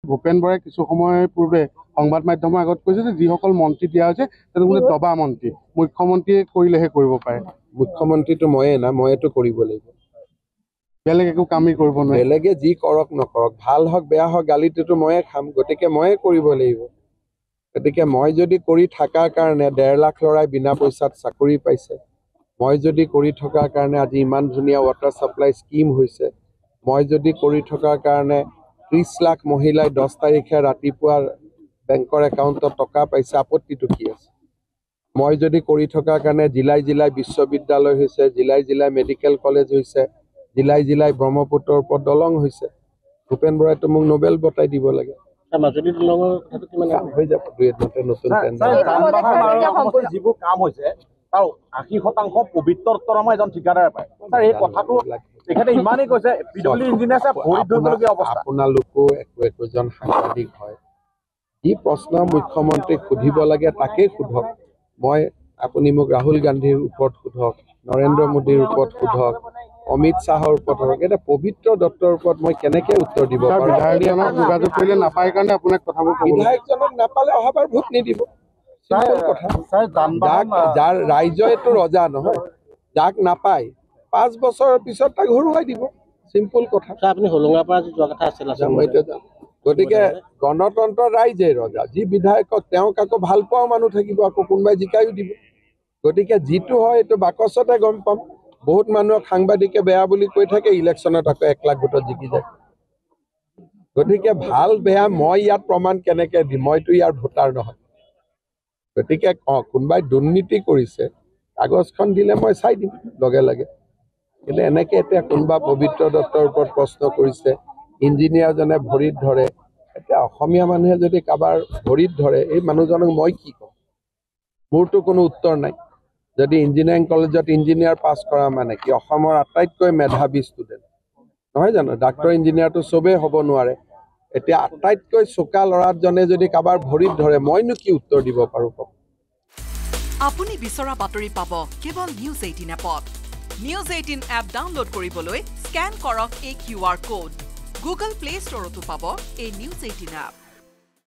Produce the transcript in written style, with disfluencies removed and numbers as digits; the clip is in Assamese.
ভূপেন বৰাই কিছু সময় পূৰ্বে সংবাদ মাধ্যমৰ আগত কৈছে যে যিসকল মন্ত্ৰী দিয়া হৈছে তেওঁলোকে দবা মন্ত্ৰী, মুখ্যমন্ত্ৰীয়ে কৰিলেহে কৰিব পাৰে। মুখ্যমন্ত্ৰীটো ময়ে না, ময়েতো কৰিব লাগিব, বেলেগ একো কামেই কৰিব নোৱাৰে। বেলেগে যি কৰক নকৰক, ভাল হওক বেয়া হওক, গালিটোতো ময়ে খাম, গতিকে ময়ে কৰিব লাগিব। গতিকে মই যদি কৰি থকাৰ কাৰণে 1.5 লাখ ল'ৰাই বিনা পইচাত চাকৰি পাইছে, মই যদি কৰি থকাৰ কাৰণে আজি ইমান ধুনীয়া ৱাটাৰ ছাপ্লাই স্কিম হৈছে, মই যদি কৰি থকাৰ কাৰণে 30 লাখ মহিলাই 10 তাৰিখে ৰাতিপুৱা বেংকৰ একাউণ্টত টকা পাইছে, আপত্তিটো কি আছে? মই যদি কৰি থকাৰ কাৰণে জিলাই জিলাই বিশ্ববিদ্যালয় হৈছে, জিলাই জিলাই মেডিকেল কলেজ হৈছে, জিলাই জিলাই ব্ৰহ্মপুত্ৰৰ ওপৰত দলং হৈছে, ভূপেন বৰাইতো মোক নোবেল বঁটাই দিব লাগে। মাজুলী দলঙৰ কথাটো কিমান হৈ যাব, 2-1 নতুন যিবোৰ কাম হৈছে তাৰ 80% পবিত্ৰ উত্তৰামা এজন ঠিকাদাৰে পায়। এই কথাটো তেখেতে ইমানেই কৈছে পিডব্লিউ ইঞ্জিনিয়াৰে ভৰি ধৰিবলগীয়া অৱস্থা। আপোনালোকো একোজন সাংবাদিক হয়, যি প্ৰশ্ন মুখ্যমন্ত্ৰীক সুধিব লাগে তাকেই সোধক। আপুনি মোক ৰাহুল গান্ধীৰ ওপৰত সোধক, নৰেন্দ্ৰ মোদীৰ ওপৰত সোধক, অমিত শ্বাহৰ ওপৰত সোধক, এটা পবিত্ৰ দত্তৰ ওপৰত মই কেনেকে উত্তৰ দিব পাৰোঁ? বিধায়কজনক যোগাযোগ কৰিলে নাপায় কাৰণে আপোনাক কথাবোৰ বিধায়কজনক নাপালে অহাবাৰ ভোট নিদিব। যাৰ ৰাইজেতো ৰজা নহয়, যাক নাপায় 5 বছৰৰ পিছত তাক হৰুৱাই দিব, চিম্পল কথা। আপুনি হোলোঙাৰ পৰা যোৱা কথা আছিল। গতিকে গণতন্ত্ৰৰ ৰাইজে ৰজা, যি বিধায়কক তেওঁক আকৌ ভাল পোৱা মানুহ থাকিব, আকৌ কোনোবাই জিকাইও দিব। গতিকে যিটো হয় এইটো বাকচতে গম পাম। বহুত মানুহক সাংবাদিকে বেয়া বুলি কৈ থাকে, ইলেকশ্যনত আকৌ 1 লাখ ভোটত জিকি যায়। গতিকে ভাল বেয়া মই ইয়াত প্ৰমাণ কেনেকে দিম? মইতো ইয়াৰ ভোটাৰ নহয়। গতিকে কোনোবাই দুৰ্নীতি কৰিছে, কাগজখন দিলে মই চাই দিম লগে লগে। কিন্তু এনেকে এতিয়া কোনোবা পবিত্ৰ দত্তৰ ওপৰত প্ৰশ্ন কৰিছে, ইঞ্জিনিয়াৰজনে ভৰিত ধৰে, এতিয়া অসমীয়া মানুহে যদি কাৰোবাৰ ভৰিত ধৰে, এই মানুহজনক মই কি ক'ম? মোৰতো কোনো উত্তৰ নাই। যদি ইঞ্জিনিয়াৰিং কলেজত ইঞ্জিনিয়াৰ পাছ কৰা মানে কি অসমৰ আটাইতকৈ মেধাৱী ষ্টুডেণ্ট নহয় জানো? ডাক্তৰ ইঞ্জিনিয়াৰটো চবেই হ'ব নোৱাৰে। এতিয়া আটাইতকৈ চোকা ল'ৰাজনে যদি কাৰোবাৰ ভৰিত ধৰে, মইনো কি উত্তৰ দিব পাৰোঁ কওক? আপুনি বিচৰা বাতৰি পাব কেৱল নিউজ 18 এপত। নিউজ 18 এপ ডাউনলোড কৰিবলৈ স্কেন কৰক এই QR কোড। গুগল প্লে ষ্টৰতো পাব এই নিউজ 18 এপ।